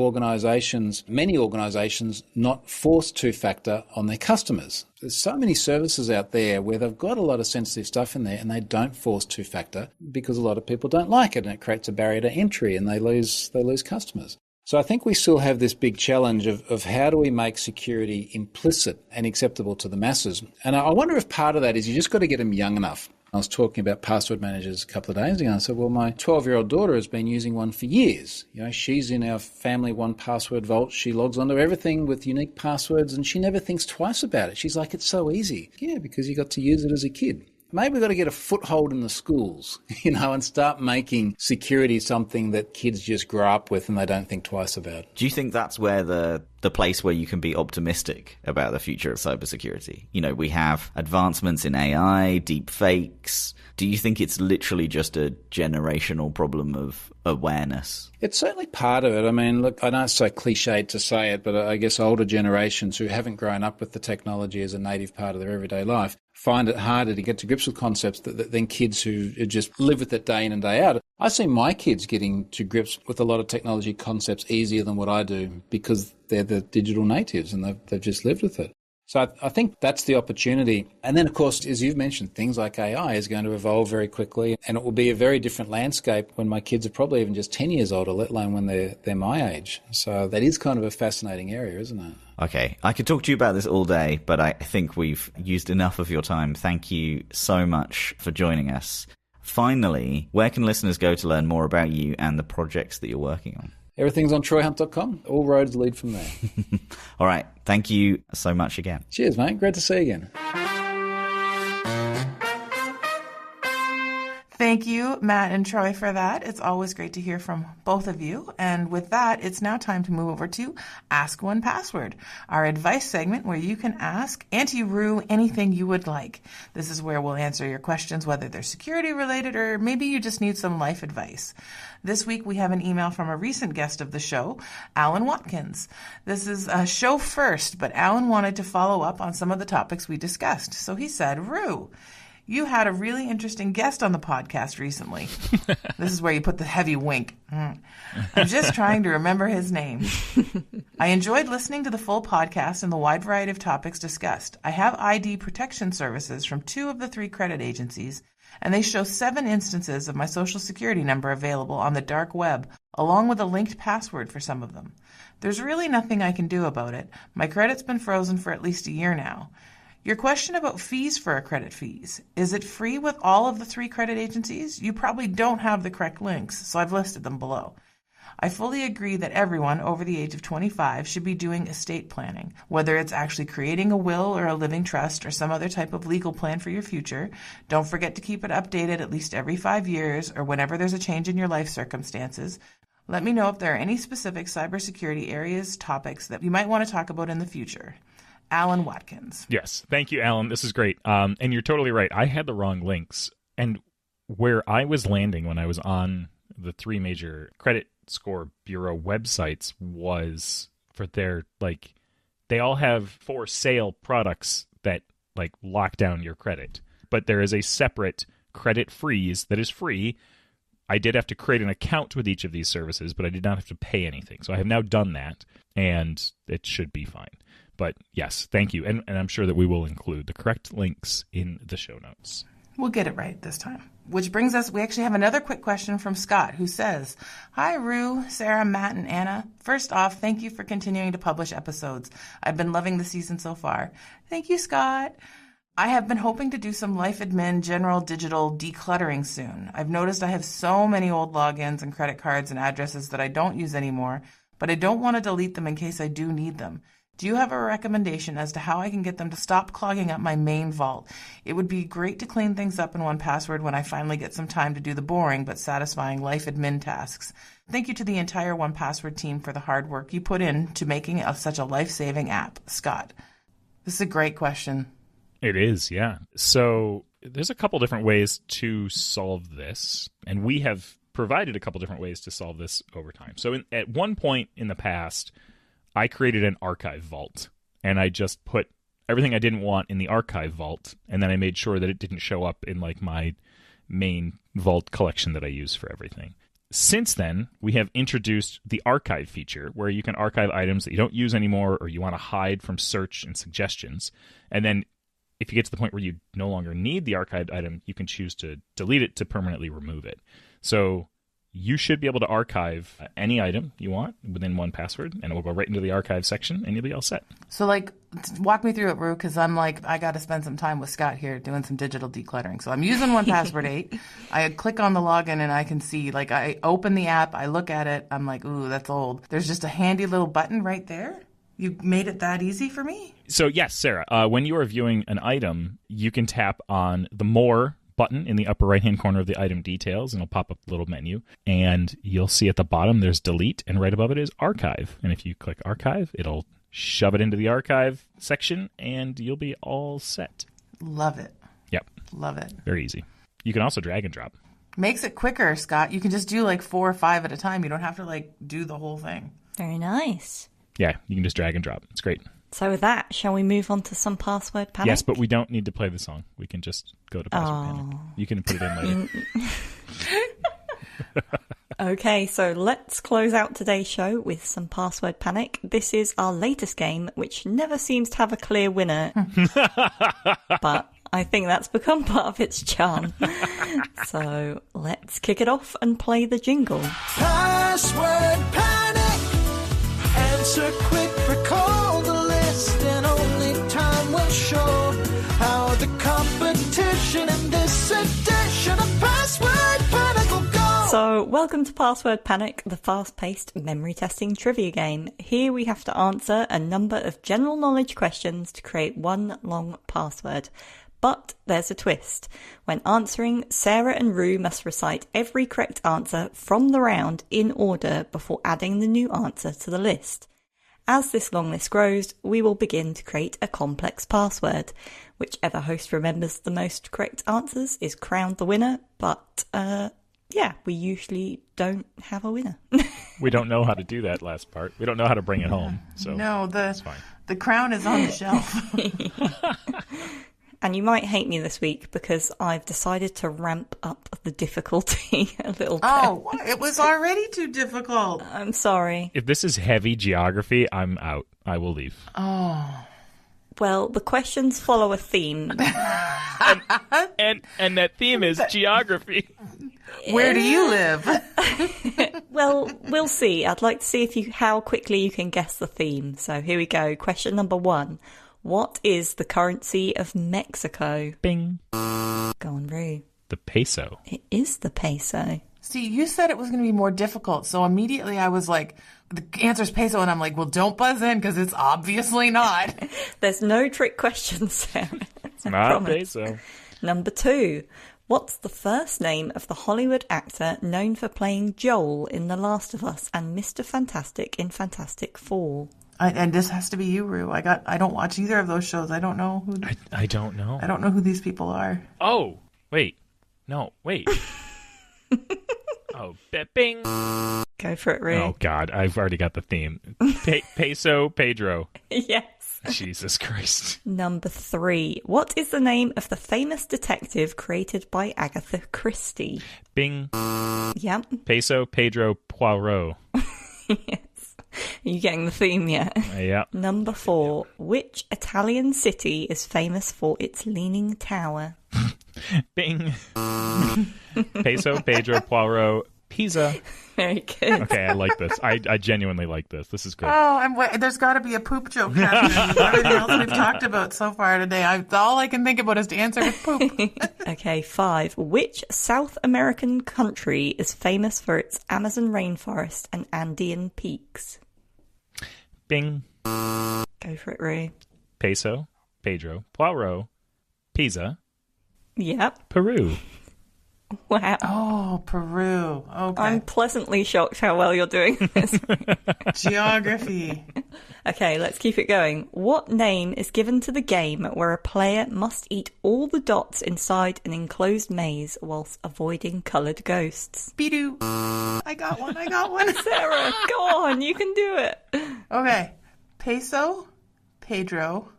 many organizations, not force two-factor on their customers? There's so many services out there where they've got a lot of sensitive stuff in there and they don't force two-factor because a lot of people don't like it, and it creates a barrier to entry and they lose customers. So I think we still have this big challenge of how do we make security implicit and acceptable to the masses? And I wonder if part of that is you just got to get them young enough. I was talking about password managers a couple of days ago. I said, well, my 12-year-old daughter has been using one for years. She's in our family 1Password vault. She logs onto everything with unique passwords and she never thinks twice about it. She's like, it's so easy. Yeah, because you got to use it as a kid. Maybe we've got to get a foothold in the schools, and start making security something that kids just grow up with and they don't think twice about. Do you think that's where the place where you can be optimistic about the future of cybersecurity? We have advancements in AI, deep fakes. Do you think it's literally just a generational problem of awareness? It's certainly part of it. I mean, look, I know it's so cliched to say it, but I guess older generations who haven't grown up with the technology as a native part of their everyday life find it harder to get to grips with concepts than kids who just live with it day in and day out. I see my kids getting to grips with a lot of technology concepts easier than what I do because they're the digital natives and they've just lived with it. So I think that's the opportunity. And then, of course, as you've mentioned, things like AI is going to evolve very quickly, and it will be a very different landscape when my kids are probably even just 10 years older, let alone when they're my age. So that is kind of a fascinating area, isn't it? Okay, I could talk to you about this all day, but I think we've used enough of your time. Thank you so much for joining us. Finally, where can listeners go to learn more about you and the projects that you're working on? Everything's on troyhunt.com. All roads lead from there. All right. Thank you so much again. Cheers, mate. Great to see you again. Thank you, Matt and Troy, for that. It's always great to hear from both of you. And with that, it's now time to move over to Ask One Password, our advice segment where you can ask Auntie Roo anything you would like. This is where we'll answer your questions, whether they're security related or maybe you just need some life advice. This week, we have an email from a recent guest of the show, Alan Watkins. This is a show first, but Alan wanted to follow up on some of the topics we discussed. So he said, Roo, you had a really interesting guest on the podcast recently. This is where you put the heavy wink. I'm just trying to remember his name. I enjoyed listening to the full podcast and the wide variety of topics discussed. I have ID protection services from 2 of the 3 credit agencies, and they show 7 instances of my social security number available on the dark web, along with a linked password for some of them. There's really nothing I can do about it. My credit's been frozen for at least a year now. Your question about fees for a credit fees. Is it free with all of the 3 credit agencies? You probably don't have the correct links, so I've listed them below. I fully agree that everyone over the age of 25 should be doing estate planning, whether it's actually creating a will or a living trust or some other type of legal plan for your future. Don't forget to keep it updated at least every 5 years or whenever there's a change in your life circumstances. Let me know if there are any specific cybersecurity areas, topics that you might want to talk about in the future. Alan Watkins. Yes. Thank you, Alan. This is great. And you're totally right. I had the wrong links. And where I was landing when I was on the 3 major credit score bureau websites was for their, like, they all have for sale products that, like, lock down your credit. But there is a separate credit freeze that is free. I did have to create an account with each of these services, but I did not have to pay anything. So I have now done that, and it should be fine. But yes, thank you. And I'm sure that we will include the correct links in the show notes. We'll get it right this time. Which brings us, we actually have another quick question from Scott, who says, Hi, Roo, Sarah, Matt, and Anna. First off, thank you for continuing to publish episodes. I've been loving the season so far. Thank you, Scott. I have been hoping to do some life admin general digital decluttering soon. I've noticed I have so many old logins and credit cards and addresses that I don't use anymore, but I don't want to delete them in case I do need them. Do you have a recommendation as to how I can get them to stop clogging up my main vault? It would be great to clean things up in 1Password when I finally get some time to do the boring but satisfying life admin tasks. Thank you to the entire 1Password team for the hard work you put in to making such a life-saving app. Scott. This is a great question. It is, yeah. So there's a couple different ways to solve this, and we have provided a couple different ways to solve this over time. So at one point in the past, I created an archive vault, and I just put everything I didn't want in the archive vault, and then I made sure that it didn't show up in, like, my main vault collection that I use for everything. Since then, we have introduced the archive feature, where you can archive items that you don't use anymore or you want to hide from search and suggestions. And then if you get to the point where you no longer need the archived item, you can choose to delete it to permanently remove it. So you should be able to archive any item you want within 1Password, and it will go right into the archive section, and you'll be all set. So, like, walk me through it, Roo, because I'm like, I got to spend some time with Scott here doing some digital decluttering. So I'm using 1Password 8. I click on the login, and I can see, like, I open the app, I look at it, I'm like, ooh, that's old. There's just a handy little button right there. You made it that easy for me? So, yes, Sarah, when you are viewing an item, you can tap on the More button in the upper right-hand corner of the item details, and it'll pop up a little menu, and you'll see at the bottom there's Delete, and right above it is Archive. And if you click Archive, it'll shove it into the Archive section, and you'll be all set. Love it. Yep. Love it. Very easy. You can also drag and drop. Makes it quicker, Scott. You can just do like 4 or 5 at a time. You don't have to, like, do the whole thing. Very nice. Yeah, you can just drag and drop. It's great. So with that, shall we move on to some password panic? Yes, but we don't need to play the song. We can just go to password panic. You can put it in later. Okay, so let's close out today's show with some password panic. This is our latest game, which never seems to have a clear winner. But I think that's become part of its charm. So let's kick it off and play the jingle. Password panic. Answer quick, recall the list, and only time will show how the competition in this edition of Password Panic will go. So, welcome to Password Panic, the fast-paced memory testing trivia game. Here we have to answer a number of general knowledge questions to create one long password. But there's a twist. When answering, Sarah and Roo must recite every correct answer from the round in order before adding the new answer to the list. As this long list grows, we will begin to create a complex password. Whichever host remembers the most correct answers is crowned the winner, but we usually don't have a winner. We don't know how to do that last part. We don't know how to bring it home. So No, that's fine. The crown is on the shelf. And you might hate me this week because I've decided to ramp up the difficulty a little bit. Oh, it was already too difficult. I'm sorry. If this is heavy geography, I'm out. I will leave. Oh. Well, the questions follow a theme. and that theme is geography. Where do you live? Well, we'll see. I'd like to see how quickly you can guess the theme. So here we go. Question number 1. What is the currency of Mexico? Bing. Go on, Roo. The peso. It is the peso. See, you said it was going to be more difficult, so immediately I was like, the answer's peso, and I'm like, well, don't buzz in, because it's obviously not. There's no trick questions, Sarah. It's not peso. Number 2. What's the first name of the Hollywood actor known for playing Joel in The Last of Us and Mr. Fantastic in Fantastic Four? And this has to be you, Roo. I don't watch either of those shows. I don't know who. I don't know. I don't know who these people are. Oh, wait. No, wait. Oh, bing. Go for it, Roo. Oh, God. I've already got the theme. Peso Pedro. Yes. Jesus Christ. Number 3. What is the name of the famous detective created by Agatha Christie? Bing. Yep. Peso Pedro Poirot. Yes. Are you getting the theme yet? Yeah. Number 4. Which Italian city is famous for its leaning tower? Bing. Peso Pedro Poirot Pisa. Very good. Okay, I like this. I genuinely like this. This is good. Oh, there's got to be a poop joke happening. Everything else we've talked about so far today, all I can think about is to answer with poop. Okay, 5. Which South American country is famous for its Amazon rainforest and Andean peaks? Bing. Go for it, Roo. Peso Pedro Poirot Pisa. Yep. Peru. Wow. Oh, Peru. Okay. I'm pleasantly shocked how well you're doing this. Geography. Okay, let's keep it going. What name is given to the game where a player must eat all the dots inside an enclosed maze whilst avoiding coloured ghosts? Bidoo. I got one. Sarah, go on, you can do it. Okay. Peso, Pedro,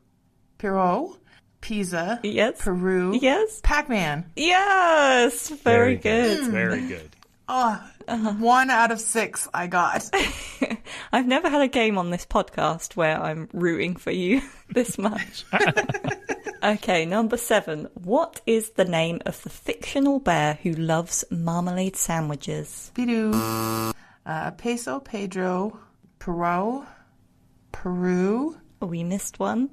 Piro, Pisa, Yes. Peru, Yes. Pac-Man. Yes, very good. Very good. Oh, 1 out of 6 I got. I've never had a game on this podcast where I'm rooting for you this much. Okay, number 7. What is the name of the fictional bear who loves marmalade sandwiches? Bidoo. Peso, Pedro, Peru. We missed one.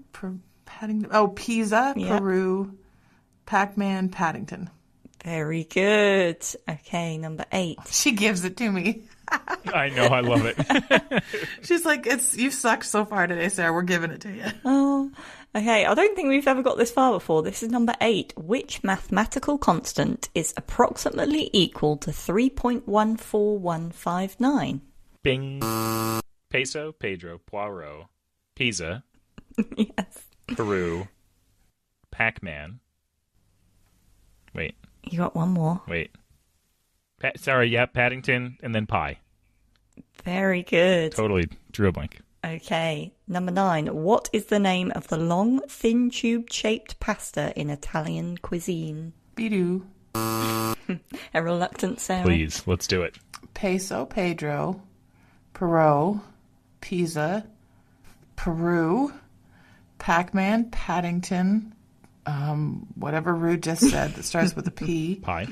Pisa, Yeah. Peru, Pac-Man, Paddington. Very good. Okay, number 8. She gives it to me. I know, I love it. She's like, you've sucked so far today, Sarah. We're giving it to you. Oh, okay. I don't think we've ever got this far before. This is number 8. Which mathematical constant is approximately equal to 3.14159? Bing. Peso Pedro Poirot Pisa. Yes. Peru. Pac-Man. Wait. You got one more. Wait. Paddington, and then Pi. Very good. Totally drew a blank. Okay, number 9. What is the name of the long, thin tube-shaped pasta in Italian cuisine? Bidoo. A reluctant Sarah. Please, let's do it. Peso, Pedro. Perot, Pisa. Peru. Pac-Man, Paddington. Whatever Roo just said that starts with a P. Pie.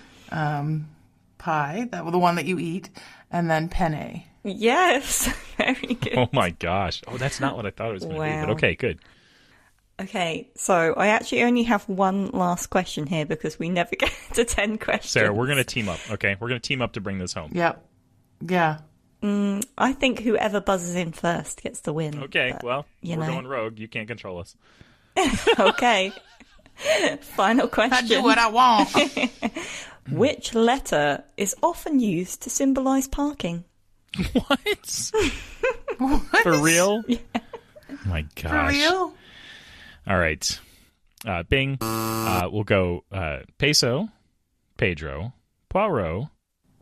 Pie, that was the one that you eat. And then penne. Yes, very good. Oh my gosh. Oh, that's not what I thought it was going to be. But okay, good. Okay, so I actually only have one last question here because we never get to 10 questions. Sarah, we're going to team up, okay? We're going to team up to bring this home. Yep. Yeah. I think whoever buzzes in first gets the win. Okay, but, well, we're going rogue. You can't control us. Okay. Final question. I do what I want. Which letter is often used to symbolize parking? What? What? For real? Yeah. Oh my gosh. For real? All right. Bing. We'll go Peso, Pedro, Poirot,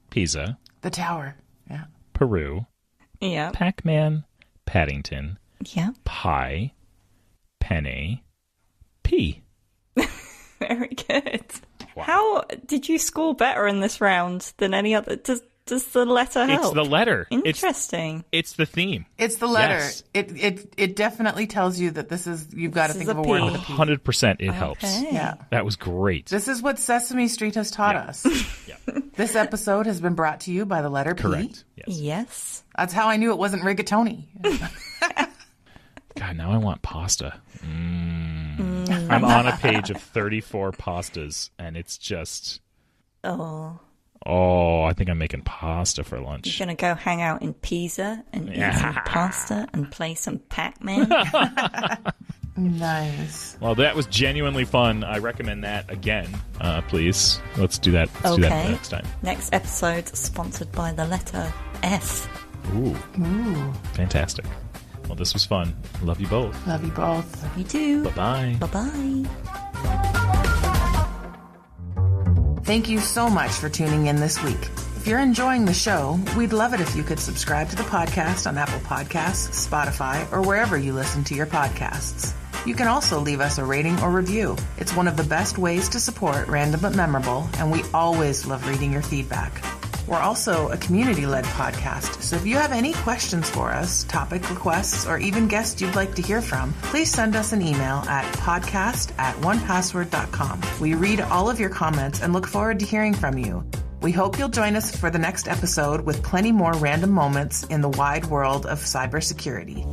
Pisa, The tower. Yeah. Peru, Yeah. Pac-Man, Paddington, Yeah. Pie, Penne, P. Very good. Wow. How did you score better in this round than any other? Does the letter help? It's the letter. Interesting. It's the theme. It's the letter. Yes. It definitely tells you that you've got to think of a word with a P. 100% it helps. Yeah. That was great. This is what Sesame Street has taught us. Yeah. This episode has been brought to you by the letter P. Correct. Yes. Yes. That's how I knew it wasn't rigatoni. God, now I want pasta. I'm on a page of 34 pastas, and it's just... Oh, I think I'm making pasta for lunch. You're going to go hang out in Pisa and eat some pasta and play some Pac-Man? Nice. Well, that was genuinely fun. I recommend that again, please. Let's do that. Let's do that next time. Next episode sponsored by the letter F. Ooh. Fantastic. Well, this was fun. Love you both. Love you both. Love you too. Bye-bye. Bye-bye. Thank you so much for tuning in this week. If you're enjoying the show, we'd love it if you could subscribe to the podcast on Apple Podcasts, Spotify, or wherever you listen to your podcasts. You can also leave us a rating or review. It's one of the best ways to support Random But Memorable, and we always love reading your feedback. We're also a community-led podcast, so if you have any questions for us, topic requests, or even guests you'd like to hear from, please send us an email at podcast@onepassword.com. We read all of your comments and look forward to hearing from you. We hope you'll join us for the next episode with plenty more random moments in the wide world of cybersecurity.